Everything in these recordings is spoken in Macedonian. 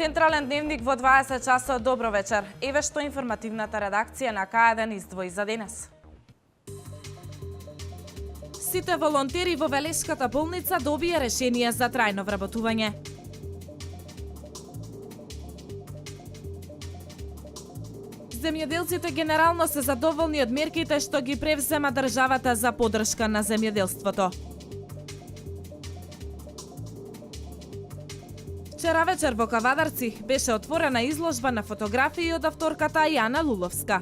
Централен дневник во 20 часот. Добро вечер. Еве што информативната редакција на К1 издвои за денес. Сите волонтери во Велешката болница добија решение за трајно вработување. Земјоделците генерално се задоволни од мерките што ги превзема државата за поддршка на земјоделството. Вчера вечер во Кавадарци беше отворена изложба на фотографии од авторката Јана Луловска.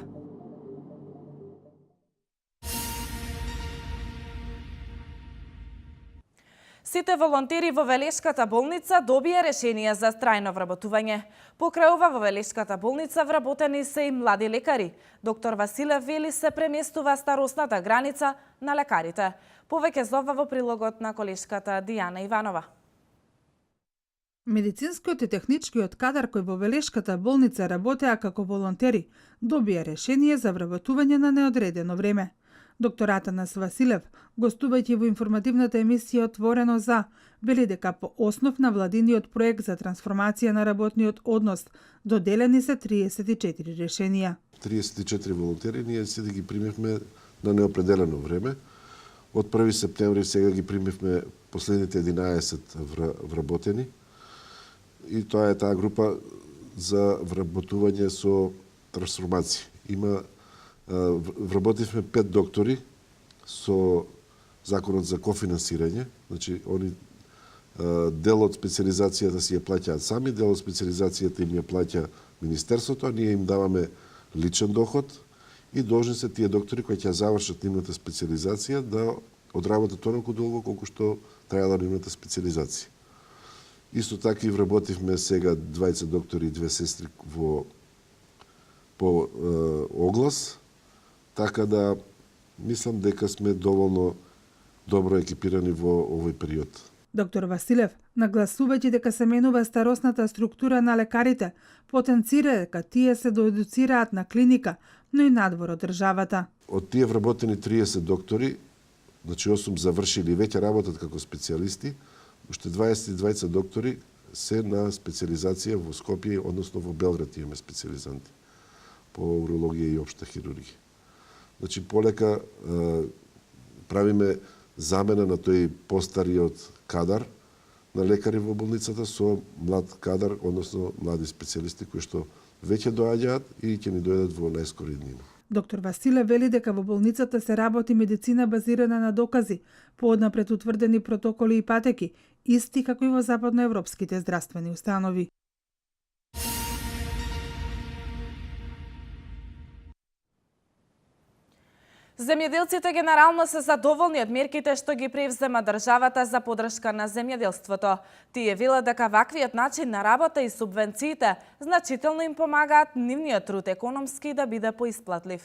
Сите волонтери во Велешката болница добија решение за трајно вработување. Покрај ова во Велешката болница вработени се и млади лекари. Доктор Василев вели се преместува старосната граница на лекарите. Повеќе за ова во прилогот на колешката Дијана Иванова. Медицинскиот и техничкиот кадар кој во Велешката болница работеа како волонтери добија решение за вработување на неодредено време. Доктор Атанас Василев, гостувајќи во информативната емисија Отворено за, вели дека по основ на владиниот проект за трансформација на работниот однос доделени се 34 решенија. 34 волонтери ние се ги примевме на неопределено време. Од 1 септември сега ги примевме последните 11 вработени. И тоа е таа група за вработување со трансформација. Вработивме 5 доктори со законот за кофинансирање, значи они дел од специализацијата си ја плаќаат сами, дел од специализацијата им ја плаќа Министерството, а ние им даваме личен доход и должни се тие доктори кои ќе завршат нивната специализација да одработат толку долго колку што траела нивната специализација. Исто така и вработивме сега 20 доктори и 2 сестри по оглас, така да мислам дека сме доволно добро екипирани во овој период. Доктор Василев, нагласувајќи дека се менува старосната структура на лекарите, потенцира дека тие се доедуцираат на клиника, но и надвор од државата. Од тие вработени 30 доктори, значи 8 завршили и веќе работат како специјалисти, уште 22 доктори се на специализација во Скопје, односно во Белград имаме специализанти по урологија и општа хирургија. Значи полека правиме замена на тој постариот кадар на лекари во болницата со млад кадар, односно млади специјалисти кои што веќе доаѓаат и ќе ни дојдат во најскори дни. Доктор Василев вели дека во болницата се работи медицина базирана на докази, по однапред утврдени протоколи и патеки, исти како и во западноевропските здравствени установи. Земјоделците генерално се задоволни од мерките што ги превзема државата за поддршка на земјоделството. Тие велат дека ваквиот начин на работа и субвенциите значително им помагаат нивниот труд економски да биде поисплатлив.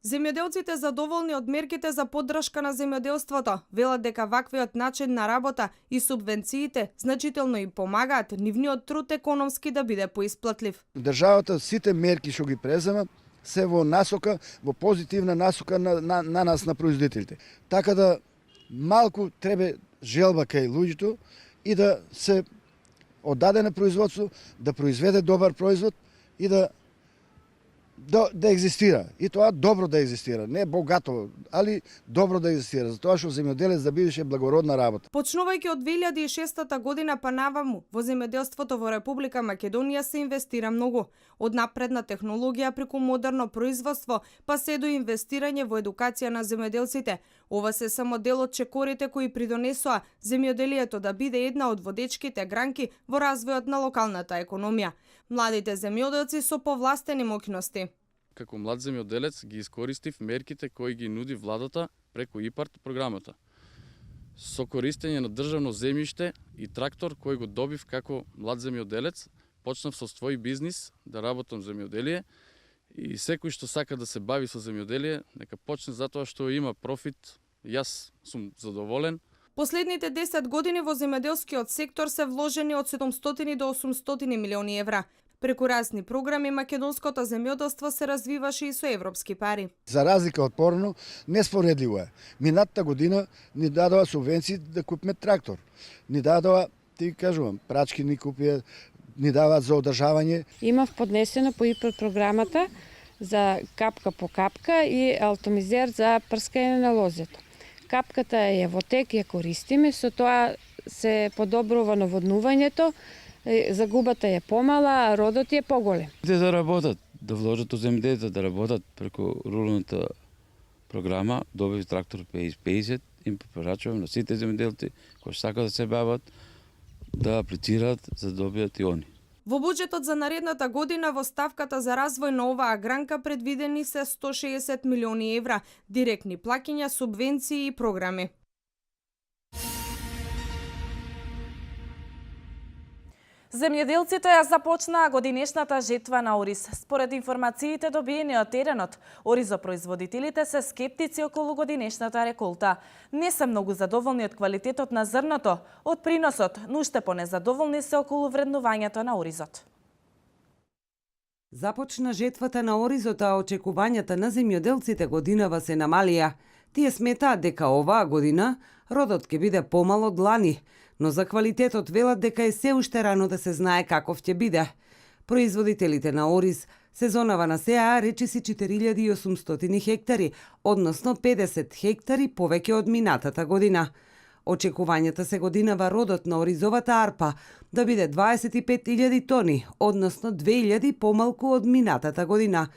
Земјоделците задоволни од мерките за поддршка на земјоделството велат дека ваквиот начин на работа и субвенциите значително им помагаат нивниот труд економски да биде поисплатлив. Државата сите мерки што ги презема се во насока, во позитивна насока на нас, на производителите. Така да малку треба желба кај луѓето и да се оддаде на производство, да произведе добар производ и да екзистира. И тоа добро да екзистира, не богато, али добро да екзистира, затоа што земјоделец да бидеше благородна работа. Почнувајќи од 2006 година па наваму, во земјоделството во Република Македонија се инвестира многу. Од напредна технологија преку модерно производство, па се до инвестирање во едукација на земјоделците. Ова се само дел од чекорите кои придонесоа земјоделието да биде една од водечките гранки во развојот на локалната економија. Младите земјоделци со повластени моќности. Како млад земјоделец ги искористив мерките кои ги нуди владата преку ИПАРТ програмата. Со користење на државно земјиште и трактор кој го добив како млад земјоделец, почнав со свој бизнис да работам земјоделие и секој што сака да се бави со земјоделие, нека почне затоа што има профит. Јас сум задоволен. Последните 10 години во земјоделскиот сектор се вложени од 700 до 800 милиони евра. Преку разни програми македонското земјоделство се развиваше и со европски пари. За разлика од порано, неспоредливо е. Минатата година ни дадоа субвенции да купиме трактор. Ни дадоа, ти кажувам, прачки ни купија, ни даваат за одржавање. Имав поднесено по ИПР програмата за капка по капка и алтомизер за прскање на лозето. Капката е во тек, ја користиме, со тоа се подобрува наводнувањето, загубата е помала, а родот е поголем. Да работат, да вложат у земјоделието, да работат преку руралната програма, добив трактор 50-50, им препорачувам на сите земјоделци кои сакаат да се бават, да аплицираат за да добијат и они. Во буџетот за наредната година во ставката за развој на оваа гранка предвидени се 160 милиони евра, директни плаќања, субвенции и програми. Земјоделците ја започнаа годинешната жетва на ориз. Според информациите добиени од теренот, оризопроизводителите се скептици околу годинешната реколта. Не се многу задоволни од квалитетот на зрното, од приносот, но уште понезадоволни се околу вреднувањето на оризот. Започна жетвата на оризот, а очекувањата на земјоделците годинава се намалија. Тие сметаат дека оваа година родот ќе биде помал од лани, но за квалитетот велат дека е се уште рано да се знае каков ќе биде. Производителите на ориз сезонава на СЕА речиси 4800 хектари, односно 50 хектари повеќе од минатата година. Очекувањата се годинава родот на оризовата арпа да биде 25.000 тони, односно 2.000 помалку од минатата година.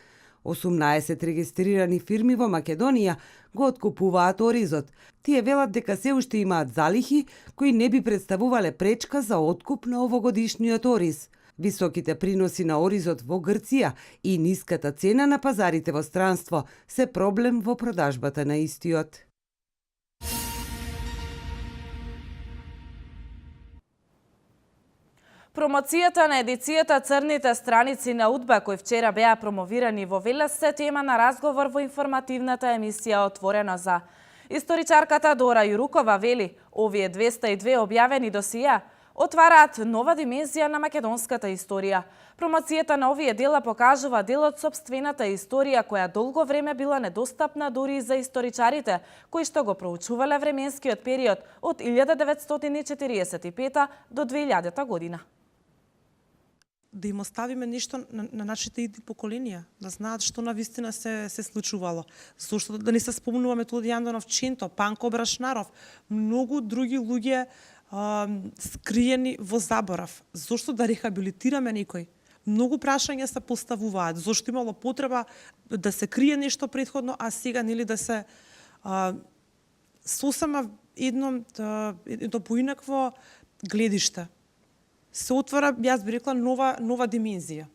18 регистрирани фирми во Македонија го откупуваат оризот. Тие велат дека се уште имаат залихи кои не би представувале пречка за откуп на овогодишниот ориз. Високите приноси на оризот во Грција и ниската цена на пазарите во странство се проблем во продажбата на истиот. Промоцијата на едицијата Црните страници на УДБА, кои вчера беа промовирани во Велес, се тема на разговор во информативната емисија Отворено за. Историчарката Дора Јурукова вели, овие 202 објавени досија отвараат нова димензија на македонската историја. Промоцијата на овие дела покажува дел од сопствената историја која долго време била недостапна дури и за историчарите, кои што го проучувале временскиот период од 1945 до 2000 година. Да им оставиме нешто на нашите идни поколенија, да знаат што навистина се случувало. Зошто да не се спомнува Методи Јанданов Ченто, Панко Брашнаров, многу други луѓе скриени во заборав. Зошто да рехабилитираме некој? Многу прашања се поставуваат. Зошто имало потреба да се крие нешто претходно, а сега нели да се сосема едно поинакво гледиште. Се отвора, јас би рекла, нова димензија.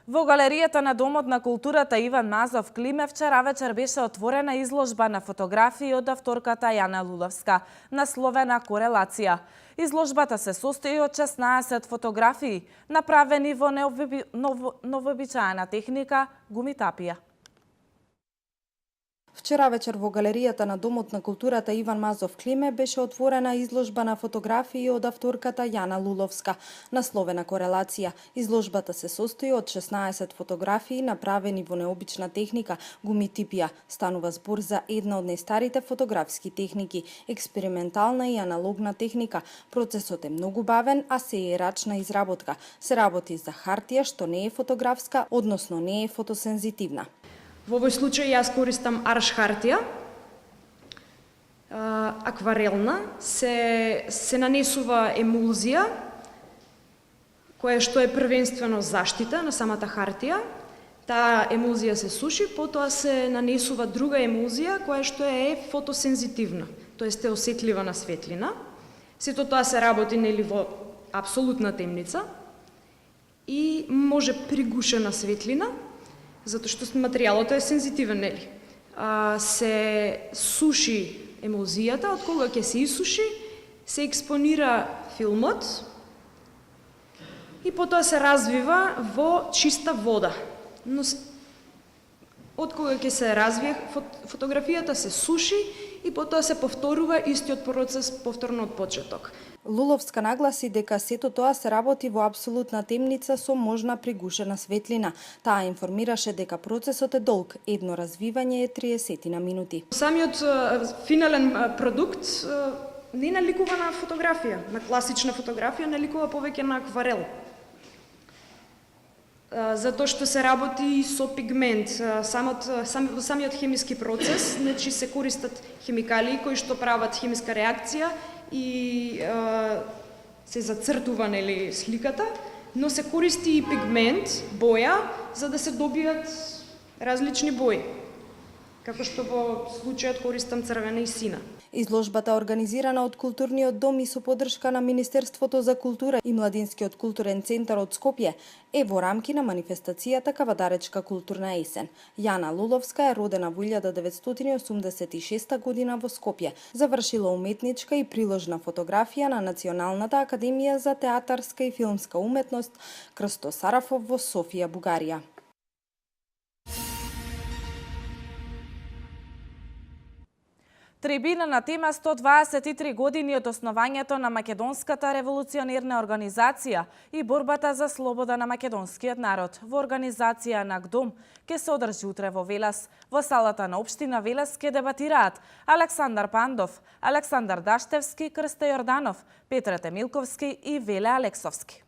Во галеријата на Домот на културата Иван Мазов Климе вчера вечер беше отворена изложба на фотографии од авторката Јана Луловска, насловена Корелација. Изложбата се состои од 16 фотографии, направени во новообичаена техника гумитапија. Вчера вечер во галеријата на Домот на културата Иван Мазов Климе беше отворена изложба на фотографии од авторката Јана Луловска, насловена Корелација. Изложбата се состои од 16 фотографии направени во необична техника гумитипија. Станува збор за една од најстарите фотографски техники, експериментална и аналогна техника. Процесот е многу бавен, а се е рачна изработка. Се работи за хартија што не е фотографска, односно не е фотосензитивна. Во овој случај јас користам арш хартија, акварелна, се нанесува емулзија, која што е првенствено заштита на самата хартија. Таа емулзија се суши, потоа се нанесува друга емулзија која што е фотосензитивна, тоест е осетлива на светлина. Сето тоа се работи нели во апсолутна темница и може пригушена светлина, затоа што материјалот е сензитивен, нели? Се суши емулзијата, од кога ќе се исуши, се експонира филмот и потоа се развива во чиста вода. Но од кога ќе се развие фотографијата се суши и потоа се повторува истиот процес повторно од почеток. Луловска нагласи дека сето тоа се работи во апсолутна темница со можна пригушена светлина. Таа информираше дека процесот е долг, едно развивање е 30 на минути. Самиот финален продукт не наликува на фотографија, на класична фотографија, наликува повеќе на акварел. Затоа што се работи со пигмент. Самиот хемиски процес, значи се користат хемикалии кои што прават хемиска реакција и се зацртува нели сликата, но се користи и пигмент, боја, за да се добијат различни бои. Како што во случајот користам црвена и сина. Изложбата организирана од Културниот дом и со поддршка на Министерството за култура и Младинскиот културен центар од Скопје е во рамки на манифестацијата Кавадаречка културна есен. Јана Луловска е родена во 1986 година во Скопје. Завршила уметничка и приложна фотографија на Националната академија за театарска и филмска уметност Крсто Сарафов во Софија, Бугарија. Трибина на тема 123 години од основањето на Македонската револуционерна организација и борбата за слобода на македонскиот народ. Во организација на ГДОМ ќе се одржи утре во Велес. Во салата на општина Велес ќе дебатираат Александар Пандов, Александар Даштевски, Крсте Јорданов, Петре Темилковски и Веле Алексовски.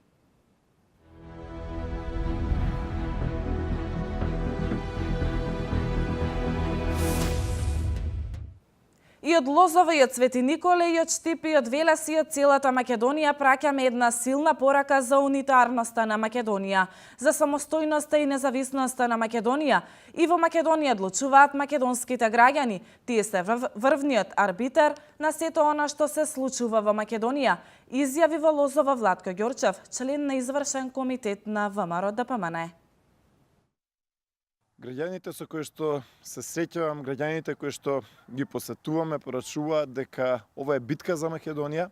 И од Лозова, и од Свети Николе, и од Штип, и од Велес, и од целата Македонија праќаме една силна порака за унитарноста на Македонија, за самостојноста и независноста на Македонија. И во Македонија одлучуваат македонските граѓани. Тие се врвниот арбитер на сето она што се случува во Македонија, изјави во Лозова Владко Ѓорчев, член на извршен комитет на ВМРО ДПМН. Граѓаните со кои што се среќавам, граѓаните кои што ги посетуваме, порачуваат дека ова е битка за Македонија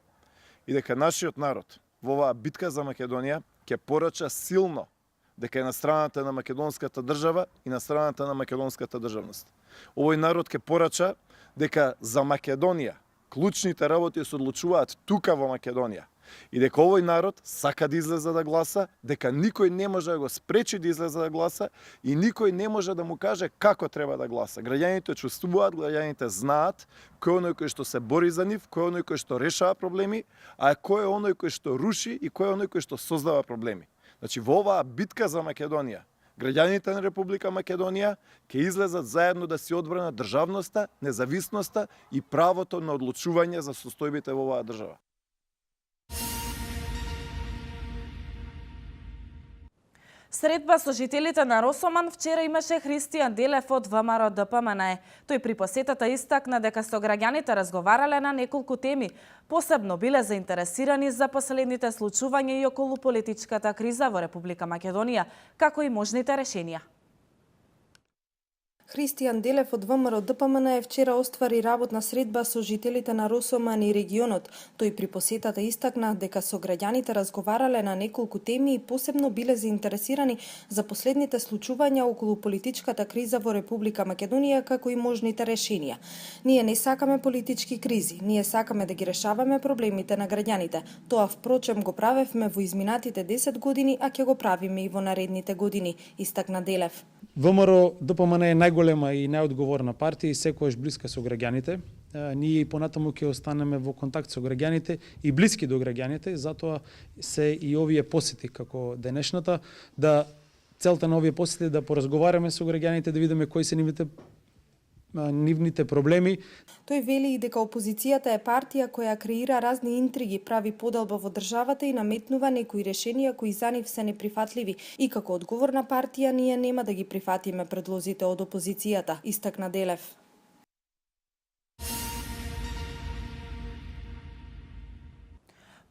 и дека нашиот народ во оваа битка за Македонија ќе порача силно дека е на страната на македонската држава и на страната на македонската државност. Овој народ ќе порача дека за Македонија клучните работи се одлучуваат тука во Македонија. И дека овој народ сака да излезе да гласа, дека никој не може да го спречи да излезе да гласа и никој не може да му каже како треба да гласа. Граѓаните чувствуваат, граѓаните знаат кој е оној кој што се бори за нив, кој е оној кој што решава проблеми, а кој е оној кој што руши и кој е оној кој што создава проблеми. Значи во оваа битка за Македонија, граѓаните на Република Македонија ќе излезат заедно да си одбранат државноста, независноста и правото на одлучување за состојбите во оваа држава. Средба со жителите на Росоман вчера имаше Христијан Делев од ВМРО ДПМН. Тој при посетата истакна дека со граѓаните разговарале на неколку теми, посебно биле заинтересирани за последните случувања и околу политичката криза во Република Македонија, како и можните решенија. Христијан Делев од ВМРО ДПМН вчера оствари работна средба со жителите на Росоман и регионот. Тој при посетата истакна дека со граѓаните разговарале на неколку теми и посебно биле заинтересирани за последните случувања околу политичката криза во Република Македонија, како и можните решенија. Ние не сакаме политички кризи, ние сакаме да ги решаваме проблемите на граѓаните. Тоа впрочем го правевме во изминатите 10 години, а ќе го правиме и во наредните години, истакна Делев. ВМРО ДПМН е најголема и најодговорна партија и секогаш блиска со граѓаните. Ние и понатаму ќе останеме во контакт со граѓаните и блиски до граѓаните, затоа се и овие посети како денешната, да целта на овие посети да поразговараме со граѓаните, да видиме кои се нивните проблеми. Тој вели и дека опозицијата е партија која креира разни интриги, прави поделба во државата и наметнува некои решенија кои за нив се неприфатливи. И како одговорна партија ние нема да ги прифатиме предлозите од опозицијата, истакна Делев.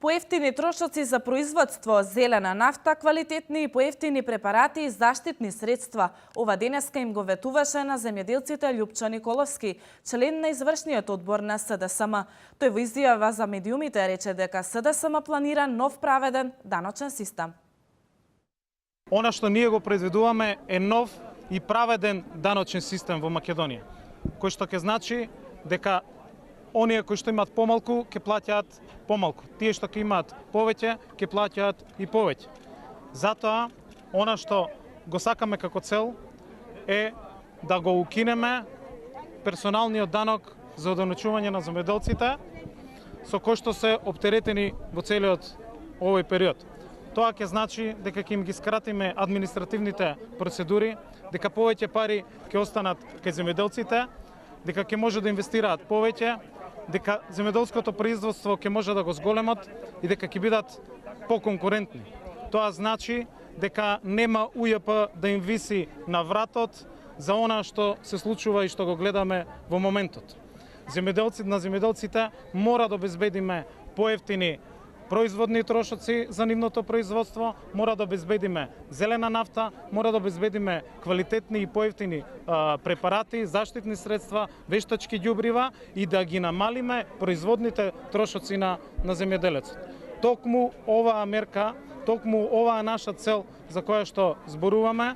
Поевтини трошоци за производство, зелена нафта, квалитетни и поевтини препарати и заштитни средства. Ова денеска им го ветуваше на земјоделците Љупчо Николовски, член на извршниот одбор на СДСМ. Тој во изјава за медиумите рече дека СДСМ планира нов праведен даночен систем. Она што ние го произведуваме е нов и праведен даночен систем во Македонија, кој што ќе значи дека оние кои што имаат помалку ќе плаќаат помалку, тие што ќе имаат повеќе ќе плаќаат и повеќе. Затоа она што го сакаме како цел е да го укинеме персоналниот данок за оданочување на земјоделците, со кој што се оптеретени во целиот овој период. Тоа ќе значи дека ќе им ги скратиме административните процедури, дека повеќе пари ќе останат кај земјоделците, дека ќе може да инвестираат повеќе, дека земјоделското производство ќе може да го зголемат и дека ќе бидат поконкурентни. Тоа значи дека нема УЈП да им виси на вратот за она што се случува и што го гледаме во моментот. На земјоделците мора да обезбедиме поевтини производни трошоци за нивното производство, мора да обезбедиме зелена нафта, мора да обезбедиме квалитетни и поевтини препарати, заштитни средства, вештачки ѓубрива и да ги намалиме производните трошоци на земјоделецот. Токму оваа мерка, токму оваа наша цел за која што зборуваме,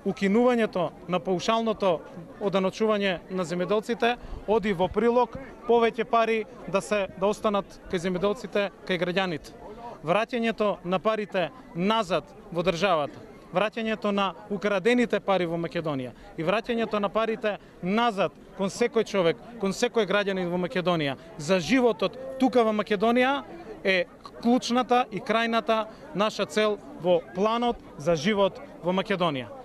укинувањето на паушалното оданочување на земјоделците оди во прилог повеќе пари да останат кај земјоделците, кај граѓаните. Враќањето на парите назад во државата, враќањето на украдените пари во Македонија и враќањето на парите назад кон секој човек, кон секој граѓанин во Македонија за животот тука во Македонија е клучната и крајната наша цел во планот за живот во Македонија.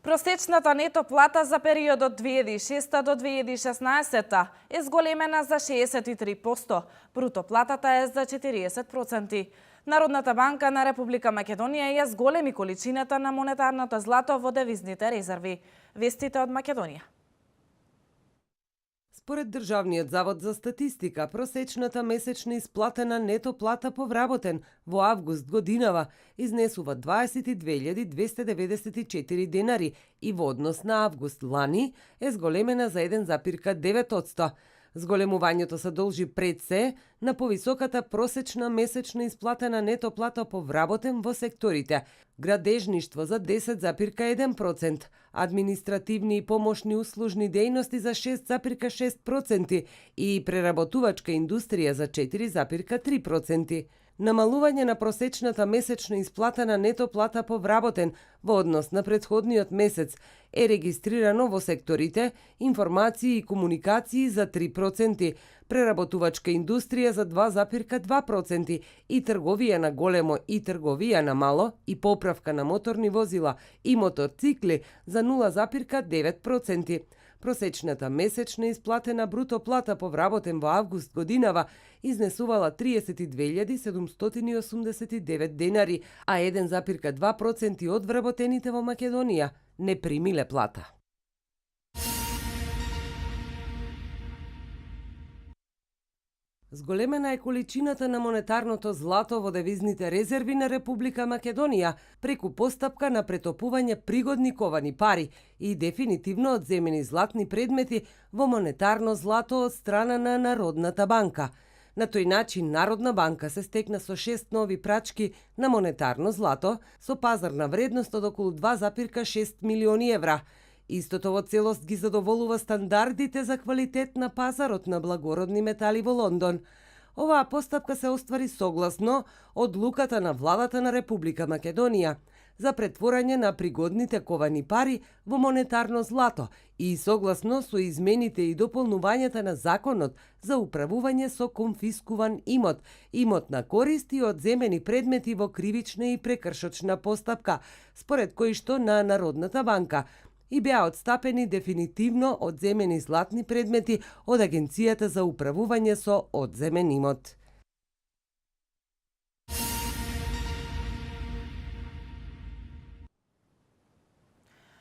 Просечната нето плата за периодот 2006 до 2016 е зголемена за 63%, бруто платата е за 40%. Народната банка на Република Македонија ја зголеми количината на монетарното злато во девизните резерви. Вестите од Македонија. Според Државниот завод за статистика, просечната месечна исплатена нето плата по вработен во август годинава изнесува 22.294 денари и во однос на август лани е зголемена за 1,9%. Зголемувањето се должи пред се на повисоката просечна месечна исплатена нето плата по вработен во секторите градежништво за 10,1%, административни и помошни услужни дејности за 6,6% и преработувачка индустрија за 4,3%. Намалување на просечната месечна исплатена нето плата по вработен во однос на претходниот месец е регистрирано во секторите информации и комуникации за 3%, преработувачка индустрија за 2,2% и трговија на големо и трговија на мало и поправка на моторни возила и моторцикли за 0,9%. Просечната месечна исплатена бруто плата по вработен во август годинава изнесувала 32.789 денари, а 1,2% од вработените во Македонија не примиле плата. Зголемена е количината на монетарното злато во девизните резерви на Република Македонија преку постапка на претопување пригодни ковани пари и дефинитивно одземени златни предмети во монетарно злато од страна на Народната банка. На тој начин Народна банка се стекна со 6 нови прачки на монетарно злато со пазарна вредност од околу 2,6 милиони евра. Истото во целост ги задоволува стандардите за квалитет на пазарот на благородни метали во Лондон. Оваа постапка се оствари согласно одлуката на владата на Република Македонија за претворање на пригодните ковани пари во монетарно злато и согласно со измените и дополнувањата на законот за управување со конфискуван имот, имот на корист и одземени предмети во кривична и прекршочна постапка, според кои што на Народната банка и беа отстапени дефинитивно одземени златни предмети од Агенцијата за управување со одземен имот.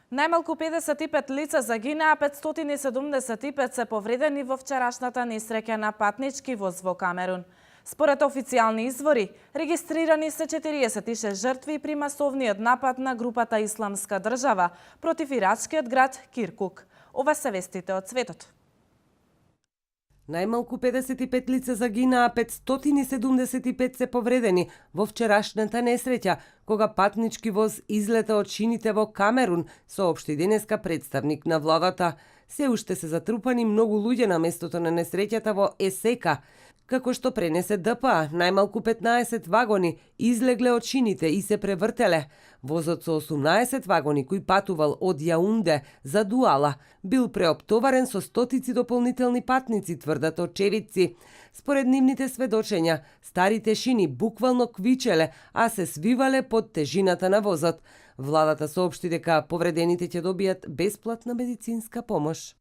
Најмалку 55 лица загинаа, 575 се повредени во вчерашната несреќа на патнички воз во Камерун. Според официјални извори, регистрирани се 46 жртви при масовниот напад на групата Исламска држава против ирачкиот град Киркук. Ова се вестите од светот. Најмалку 55 лица загинаа, 575 се повредени во вчерашната несреќа, кога патнички воз излета од шините во Камерун, соопшти денеска представник на владата. Се уште се затрупани многу луѓе на местото на несреќата во Есека. Како што пренесе ДПА, најмалку 15 вагони излегле од шините и се превртеле. Возот со 18 вагони кој патувал од Јаунде за Дуала бил преоптоварен со стотици дополнителни патници, тврдат очевидци. Според нивните сведочења, старите шини буквално квичеле, а се свивале под тежината на возот. Владата соопшти дека повредените ќе добијат бесплатна медицинска помош.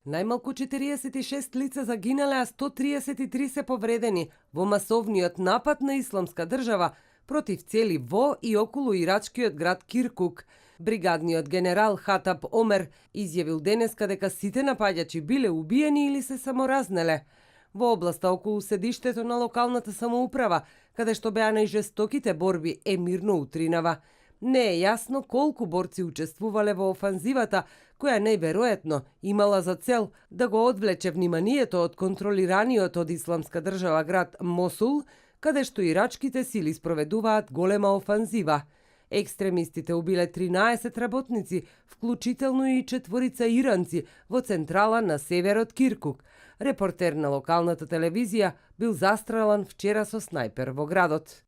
Најмалку 46 лица загинале, а 133 се повредени во масовниот напад на Исламска држава против цели во и околу ирачкиот град Киркук. Бригадниот генерал Хатаб Омер изјавил денеска дека сите напаѓачи биле убиени или се саморазнеле. Во областа околу седиштето на локалната самоуправа, каде што беа најжестоките борби, е мирно утринава. Не е јасно колку борци учествувале во офанзивата, која најверојатно имала за цел да го одвлече вниманието од контролираниот од Исламска држава град Мосул, каде што ирачките сили спроведуваат голема офанзива. Екстремистите убиле 13 работници, вклучително и 4 иранци во централа на северот Киркук. Репортер на локалната телевизија бил застрелан вчера со снајпер во градот.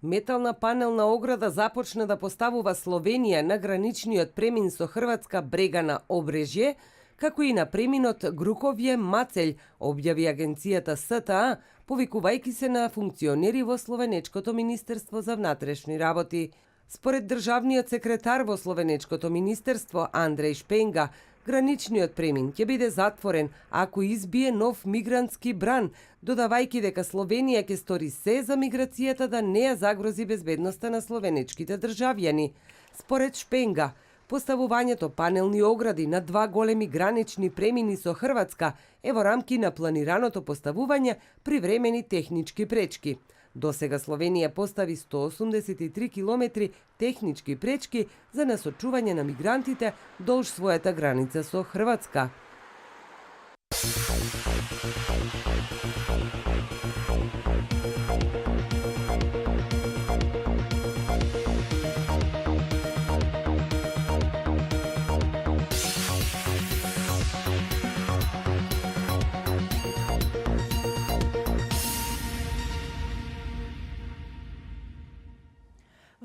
Метална панелна ограда започна да поставува Словенија на граничниот премин со Хрватска брега на Обрежје, како и на преминот Груковје-Мацелј, објави агенцијата СТА, повикувајќи се на функционери во Словенечкото Министерство за внатрешни работи. Според државниот секретар во Словенечкото Министерство Андреј Шпенга, граничниот премин ќе биде затворен ако избие нов мигрантски бран, додавајќи дека Словенија ќе стори се за миграцијата да не ја загрози безбедноста на словенечките државјани. Според Шпенга, поставувањето панелни огради на два големи гранични премини со Хрватска е во рамки на планираното поставување привремени технички пречки. До сега Словенија постави 183 километри технички пречки за насочување на мигрантите долж својата граница со Хрватска.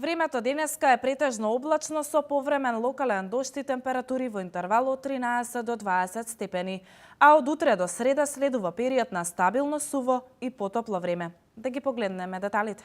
Времето денеска е претежно облачно со повремен локален дожд и температури во интервал од 13 до 20 степени, а од утре до среда следува период на стабилно суво и потопло време. Да ги погледнеме деталите.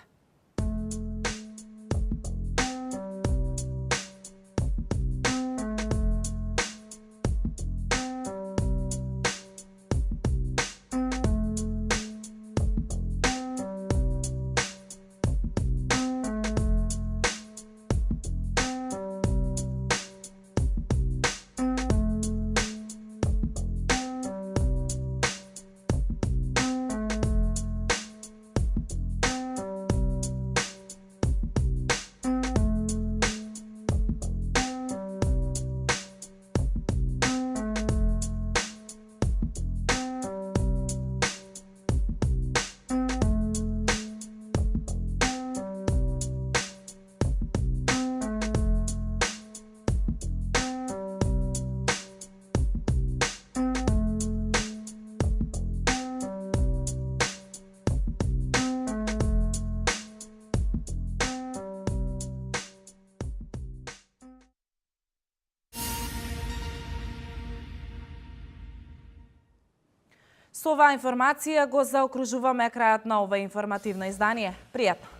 Со оваа информација го заокружуваме крајот на ова информативно издание. Пријатно!